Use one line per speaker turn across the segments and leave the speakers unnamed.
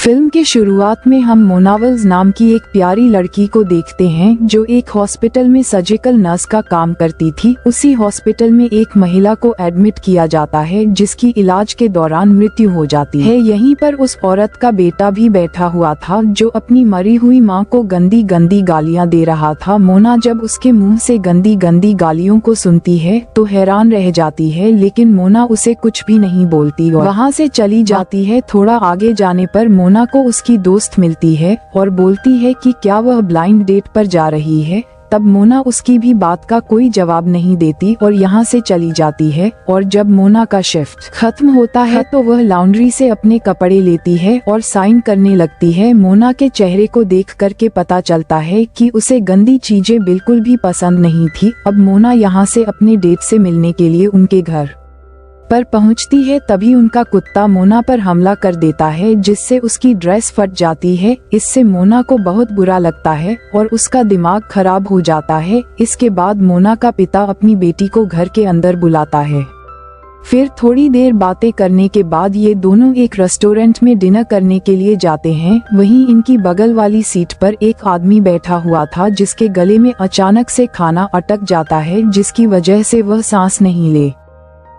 Film के शुरुआत में हम मोना विल्स नाम की एक प्यारी लड़की को देखते हैं जो एक हॉस्पिटल में सर्जिकल नर्स का काम करती थी। उसी हॉस्पिटल में एक महिला को एडमिट किया जाता है जिसकी इलाज के दौरान मृत्यु हो जाती है। यहीं पर उस औरत का बेटा भी बैठा हुआ था जो अपनी मरी हुई माँ को गंदी गंदी गालियाँ दे रहा था। मोना जब उसके मुंह से गंदी गंदी गालियों को सुनती है तो हैरान रह जाती है, लेकिन मोना उसे कुछ भी नहीं बोलती और वहाँ से चली जाती है। थोड़ा आगे जाने पर मोना को उसकी दोस्त मिलती है और बोलती है कि क्या वह ब्लाइंड डेट पर जा रही है। तब मोना उसकी भी बात का कोई जवाब नहीं देती और यहाँ से चली जाती है। और जब मोना का शिफ्ट खत्म होता है तो वह लॉन्ड्री से अपने कपड़े लेती है और साइन करने लगती है। मोना के चेहरे को देख करके पता चलता है कि उसे गंदी चीजें बिल्कुल भी पसंद नहीं थी। अब मोना यहाँ से अपने डेट से मिलने के लिए उनके घर पर पहुंचती है, तभी उनका कुत्ता मोना पर हमला कर देता है जिससे उसकी ड्रेस फट जाती है। इससे मोना को बहुत बुरा लगता है और उसका दिमाग खराब हो जाता है। इसके बाद मोना का पिता अपनी बेटी को घर के अंदर बुलाता है। फिर थोड़ी देर बातें करने के बाद ये दोनों एक रेस्टोरेंट में डिनर करने के लिए जाते हैं। वहीं इनकी बगल वाली सीट पर एक आदमी बैठा हुआ था जिसके गले में अचानक से खाना अटक जाता है, जिसकी वजह से वह सांस नहीं ले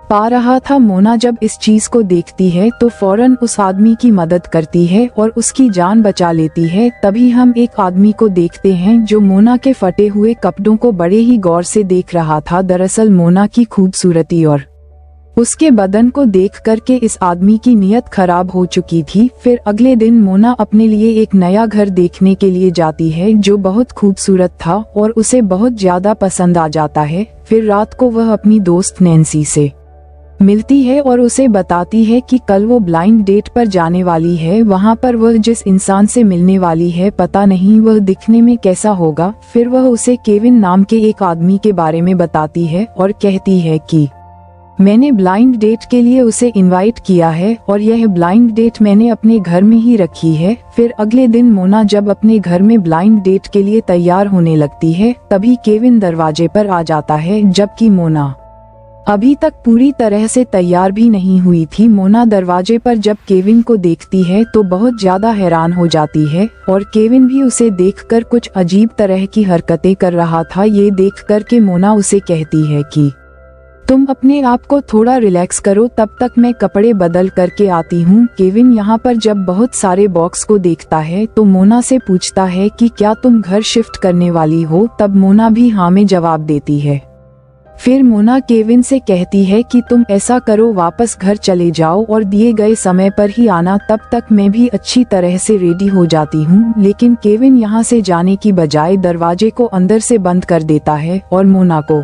पा रहा था। मोना जब इस चीज को देखती है तो फौरन उस आदमी की मदद करती है और उसकी जान बचा लेती है। तभी हम एक आदमी को देखते हैं जो मोना के फटे हुए कपड़ों को बड़े ही गौर से देख रहा था। दरअसल मोना की खूबसूरती और उसके बदन को देख करके इस आदमी की नीयत खराब हो चुकी थी। फिर अगले दिन मोना अपने लिए एक नया घर देखने के लिए जाती है जो बहुत खूबसूरत था और उसे बहुत ज्यादा पसंद आ जाता है। फिर रात को वह अपनी दोस्त नैन्सी से मिलती है और उसे बताती है कि कल वो ब्लाइंड डेट पर जाने वाली है। वहाँ पर वह जिस इंसान से मिलने वाली है पता नहीं वह दिखने में कैसा होगा। फिर वह उसे केविन नाम के एक आदमी के बारे में बताती है और कहती है कि मैंने ब्लाइंड डेट के लिए उसे इनवाइट किया है और यह ब्लाइंड डेट मैंने अपने घर में ही रखी है। फिर अगले दिन मोना जब अपने घर में ब्लाइंड डेट के लिए तैयार होने लगती है तभी केविन दरवाजे पर आ जाता है, जबकि मोना अभी तक पूरी तरह से तैयार भी नहीं हुई थी। मोना दरवाजे पर जब केविन को देखती है तो बहुत ज्यादा हैरान हो जाती है और केविन भी उसे देखकर कुछ अजीब तरह की हरकतें कर रहा था। ये देख कर के मोना उसे कहती है कि तुम अपने आप को थोड़ा रिलैक्स करो, तब तक मैं कपड़े बदल करके आती हूँ। केविन यहाँ पर जब बहुत सारे बॉक्स को देखता है तो मोना से पूछता है कि क्या तुम घर शिफ्ट करने वाली हो। तब मोना भी हाँ में जवाब देती है। फिर मोना केविन से कहती है कि तुम ऐसा करो, वापस घर चले जाओ और दिए गए समय पर ही आना, तब तक मैं भी अच्छी तरह से रेडी हो जाती हूँ। लेकिन केविन यहाँ से जाने की बजाय दरवाजे को अंदर से बंद कर देता है और मोना को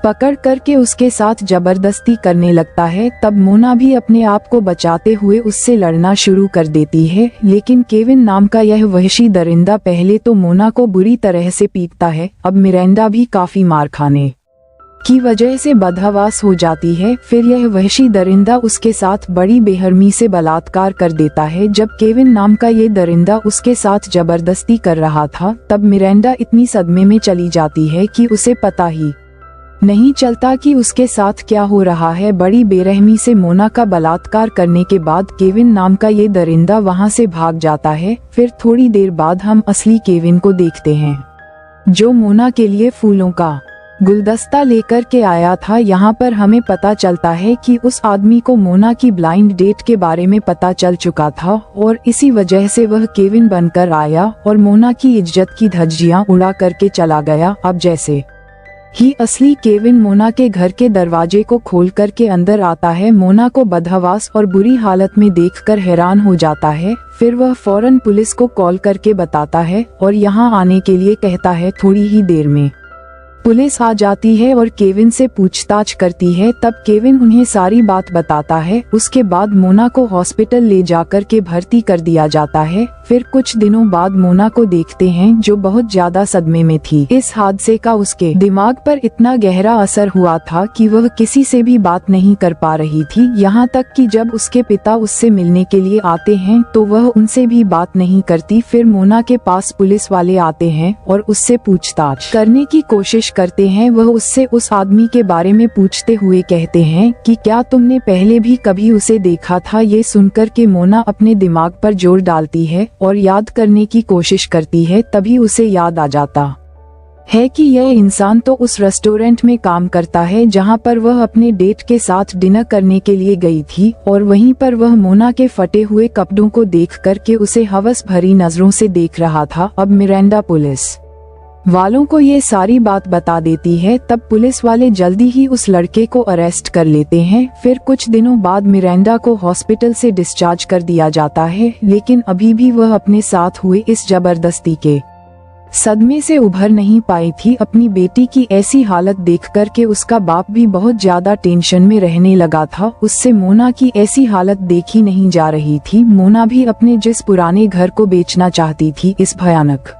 पकड़ करके उसके साथ जबरदस्ती करने लगता है। तब मोना भी अपने आप को बचाते हुए उससे लड़ना शुरू कर देती है, लेकिन केविन नाम का यह वहशी दरिंदा पहले तो मोना को बुरी तरह से पीटता है। अब मिरांडा भी काफी मार खाने की वजह से बदहवास हो जाती है। फिर यह वहशी दरिंदा उसके साथ बड़ी बेहरमी से बलात्कार कर देता है। जब केविन नाम का ये दरिंदा उसके साथ जबरदस्ती कर रहा था तब मिरांडा इतनी सदमे में चली जाती है कि उसे पता ही नहीं चलता कि उसके साथ क्या हो रहा है। बड़ी बेरहमी से मोना का बलात्कार करने के बाद केविन नाम का ये दरिंदा वहां से भाग जाता है। फिर थोड़ी देर बाद हम असली केविन को देखते हैं जो मोना के लिए फूलों का गुलदस्ता लेकर के आया था। यहाँ पर हमें पता चलता है कि उस आदमी को मोना की ब्लाइंड डेट के बारे में पता चल चुका था और इसी वजह से वह केविन बनकर आया और मोना की इज्जत की धज्जियां उड़ा करके चला गया। अब जैसे ही असली केविन मोना के घर के दरवाजे को खोल करके अंदर आता है, मोना को बदहवास और बुरी हालत में देखकर हैरान हो जाता है। फिर वह फौरन पुलिस को कॉल करके बताता है और यहाँ आने के लिए कहता है। थोड़ी ही देर में पुलिस आ जाती है और केविन से पूछताछ करती है। तब केविन उन्हें सारी बात बताता है। उसके बाद मोना को हॉस्पिटल ले जाकर के भर्ती कर दिया जाता है। फिर कुछ दिनों बाद मोना को देखते हैं जो बहुत ज्यादा सदमे में थी। इस हादसे का उसके दिमाग पर इतना गहरा असर हुआ था कि वह किसी से भी बात नहीं कर पा रही थी। यहाँ तक कि जब उसके पिता उससे मिलने के लिए आते हैं तो वह उनसे भी बात नहीं करती। फिर मोना के पास पुलिस वाले आते हैं और उससे पूछताछ करने की कोशिश करते हैं वह उससे उस आदमी के बारे में पूछते हुए कहते हैं कि क्या तुमने पहले भी कभी उसे देखा था। ये सुनकर के मोना अपने दिमाग पर जोर डालती है और याद करने की कोशिश करती है। तभी उसे याद आ जाता है कि यह इंसान तो उस रेस्टोरेंट में काम करता है जहां पर वह अपने डेट के साथ डिनर करने के लिए गई थी, और वहीं पर वह मोना के फटे हुए कपड़ों को देख करके उसे हवस भरी नजरों से देख रहा था। अब मिरांडा पुलिस वालों को ये सारी बात बता देती है। तब पुलिस वाले जल्दी ही उस लड़के को अरेस्ट कर लेते हैं। फिर कुछ दिनों बाद मिरांडा को हॉस्पिटल से डिस्चार्ज कर दिया जाता है, लेकिन अभी भी वह अपने साथ हुए इस जबरदस्ती के सदमे से उभर नहीं पाई थी। अपनी बेटी की ऐसी हालत देख कर के उसका बाप भी बहुत ज्यादा टेंशन में रहने लगा था। उससे मोना की ऐसी हालत देखी नहीं जा रही थी। मोना भी अपने जिस पुराने घर को बेचना चाहती थी, इस भयानक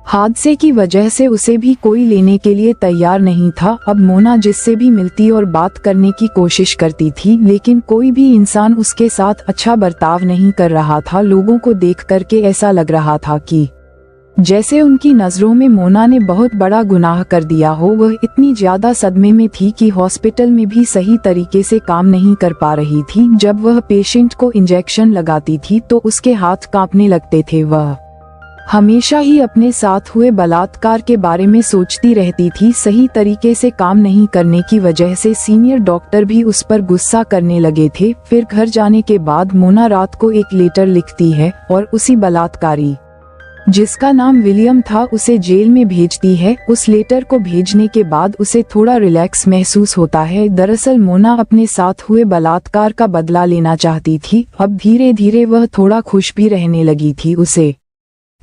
हादसे की वजह से उसे भी कोई लेने के लिए तैयार नहीं था। अब मोना जिससे भी मिलती और बात करने की कोशिश करती थी, लेकिन कोई भी इंसान उसके साथ अच्छा बर्ताव नहीं कर रहा था। लोगों को देख करके ऐसा लग रहा था कि जैसे उनकी नजरों में मोना ने बहुत बड़ा गुनाह कर दिया हो। वह इतनी ज्यादा सदमे में थी कि हॉस्पिटल में भी सही तरीके से काम नहीं कर पा रही थी। जब वह पेशेंट को इंजेक्शन लगाती थी तो उसके हाथ कांपने लगते थे। वह हमेशा ही अपने साथ हुए बलात्कार के बारे में सोचती रहती थी। सही तरीके से काम नहीं करने की वजह से सीनियर डॉक्टर भी उस पर गुस्सा करने लगे थे। फिर घर जाने के बाद मोना रात को एक लेटर लिखती है और उसी बलात्कारी, जिसका नाम विलियम था, उसे जेल में भेजती है। उस लेटर को भेजने के बाद उसे थोड़ा रिलैक्स महसूस होता है। दरअसल मोना अपने साथ हुए बलात्कार का बदला लेना चाहती थी। अब धीरे धीरे वह थोड़ा खुश भी रहने लगी थी। उसे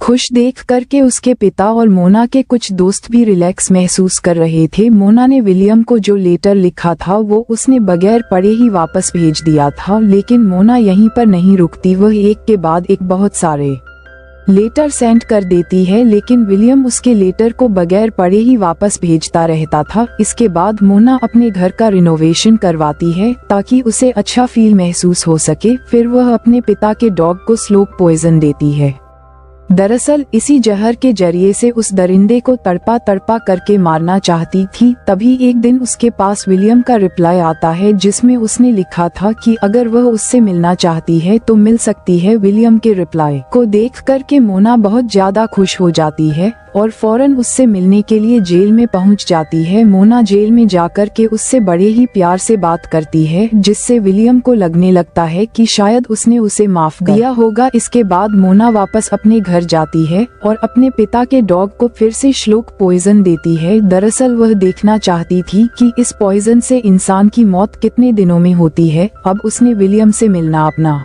खुश देख करके उसके पिता और मोना के कुछ दोस्त भी रिलैक्स महसूस कर रहे थे। मोना ने विलियम को जो लेटर लिखा था वो उसने बगैर पढ़े ही वापस भेज दिया था, लेकिन मोना यहीं पर नहीं रुकती। वह एक के बाद एक बहुत सारे लेटर सेंड कर देती है, लेकिन विलियम उसके लेटर को बगैर पढ़े ही वापस भेजता रहता था। इसके बाद मोना अपने घर का रिनोवेशन करवाती है ताकि उसे अच्छा फील महसूस हो सके। फिर वह अपने पिता के डॉग को स्लो पॉइजन देती है। दरअसल इसी जहर के जरिए से उस दरिंदे को तड़पा तड़पा करके मारना चाहती थी। तभी एक दिन उसके पास विलियम का रिप्लाई आता है, जिसमें उसने लिखा था कि अगर वह उससे मिलना चाहती है तो मिल सकती है। विलियम के रिप्लाई को देख करके मोना बहुत ज्यादा खुश हो जाती है और फौरन उससे मिलने के लिए जेल में पहुंच जाती है। मोना जेल में जाकर के उससे बड़े ही प्यार से बात करती है, जिससे विलियम को लगने लगता है कि शायद उसने उसे माफ किया होगा। इसके बाद मोना वापस अपने घर जाती है और अपने पिता के डॉग को फिर से श्लोक पॉइजन देती है। दरअसल वह देखना चाहती थी कि इस पॉइजन से इंसान की मौत कितने दिनों में होती है। अब उसने विलियम से मिलना अपना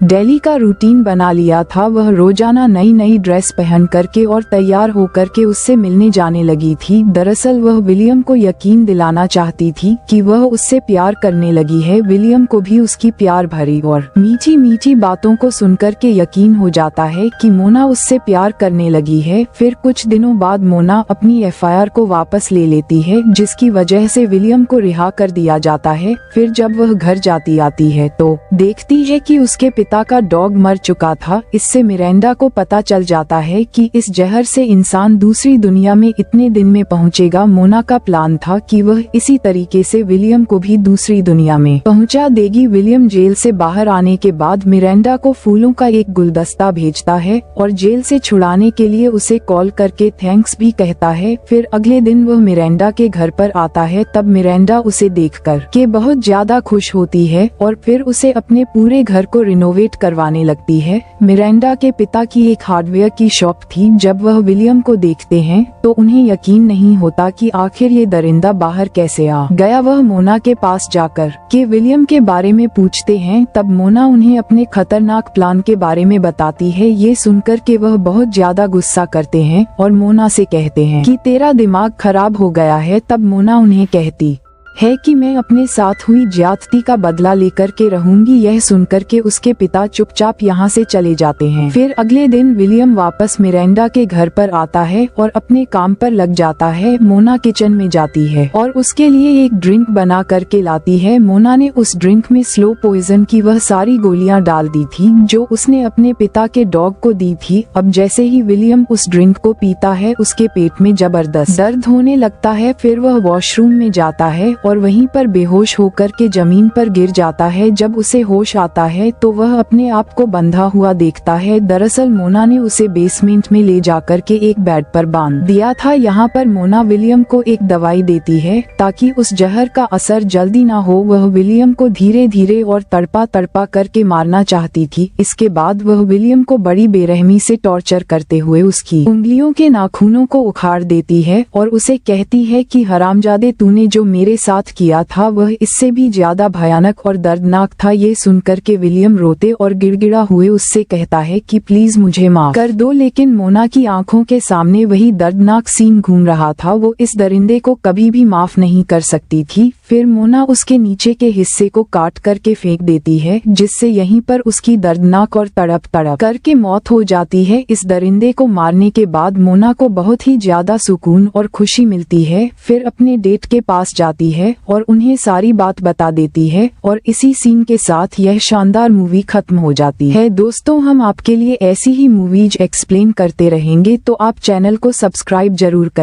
डेली का रूटीन बना लिया था। वह रोजाना नई नई ड्रेस पहन करके और तैयार होकर के उससे मिलने जाने लगी थी। दरअसल वह विलियम को यकीन दिलाना चाहती थी कि वह उससे प्यार करने लगी है। विलियम को भी उसकी प्यार भरी और मीठी मीठी बातों को सुनकर के यकीन हो जाता है कि मोना उससे प्यार करने लगी है। फिर कुछ दिनों बाद मोना अपनी एफआईआर को वापस ले लेती है, जिसकी वजह से विलियम को रिहा कर दिया जाता है। फिर जब वह घर जाती आती है तो देखती है कि उसके पिता का डॉग मर चुका था। इससे मिरांडा को पता चल जाता है कि इस जहर से इंसान दूसरी दुनिया में इतने दिन में पहुंचेगा। मोना का प्लान था कि वह इसी तरीके से विलियम को भी दूसरी दुनिया में पहुंचा देगी। विलियम जेल से बाहर आने के बाद मिरांडा को फूलों का एक गुलदस्ता भेजता है और जेल से छुड़ाने के लिए उसे कॉल करके थैंक्स भी कहता है। फिर अगले दिन वह मिरांडा के घर पर आता है। तब मिरांडा उसे देखकर के बहुत ज्यादा खुश होती है और फिर उसे अपने पूरे घर को रिनोवेट करवाने लगती है। मिरांडा के पिता की एक हार्डवेयर की शॉप थी। जब वह विलियम को देखते हैं तो उन्हें यकीन नहीं होता कि आखिर ये दरिंदा बाहर कैसे आ गया। वह मोना के पास जाकर के विलियम के बारे में पूछते हैं। तब मोना उन्हें अपने खतरनाक प्लान के बारे में बताती है। ये सुनकर के वह बहुत ज्यादा गुस्सा करते हैं और मोना से कहते हैं कि तेरा दिमाग खराब हो गया है। तब मोना उन्हें कहती है कि मैं अपने साथ हुई ज्यादती का बदला लेकर के रहूंगी। यह सुनकर के उसके पिता चुपचाप यहाँ से चले जाते हैं। फिर अगले दिन विलियम वापस मिरांडा के घर पर आता है और अपने काम पर लग जाता है। मोना किचन में जाती है और उसके लिए एक ड्रिंक बना करके लाती है। मोना ने उस ड्रिंक में स्लो पॉइजन की वह सारी गोलियां डाल दी थी जो उसने अपने पिता के डॉग को दी थी। अब जैसे ही विलियम उस ड्रिंक को पीता है उसके पेट में जबरदस्त दर्द होने लगता है। फिर वह वॉशरूम में जाता है और वहीं पर बेहोश होकर के जमीन पर गिर जाता है। जब उसे होश आता है तो वह अपने आप को बंधा हुआ देखता है। दरअसल मोना ने उसे बेसमेंट में ले जाकर के एक बेड पर बांध दिया था। यहाँ पर मोना विलियम को एक दवाई देती है ताकि उस जहर का असर जल्दी ना हो। वह विलियम को धीरे धीरे और तड़पा तड़पा करके मारना चाहती थी। इसके बाद वह विलियम को बड़ी बेरहमी से टॉर्चर करते हुए उसकी उंगलियों के नाखूनों को उखाड़ देती है और उसे कहती है कि हरामजादे, तूने जो मेरे साथ किया था वह इससे भी ज्यादा भयानक और दर्दनाक था। ये सुनकर के विलियम रोते और गिड़गिड़ा हुए उससे कहता है कि प्लीज मुझे माफ कर दो, लेकिन मोना की आंखों के सामने वही दर्दनाक सीन घूम रहा था। वो इस दरिंदे को कभी भी माफ नहीं कर सकती थी। फिर मोना उसके नीचे के हिस्से को काट करके फेंक देती है जिससे यहीं पर उसकी दर्दनाक और तड़प तड़प करके मौत हो जाती है। इस दरिंदे को मारने के बाद मोना को बहुत ही ज्यादा सुकून और खुशी मिलती है। फिर अपने डेट के पास जाती है और उन्हें सारी बात बता देती है और इसी सीन के साथ यह शानदार मूवी खत्म हो जाती है। दोस्तों, हम आपके लिए ऐसी ही मूवीज एक्सप्लेन करते रहेंगे, तो आप चैनल को सब्सक्राइब जरूर करें।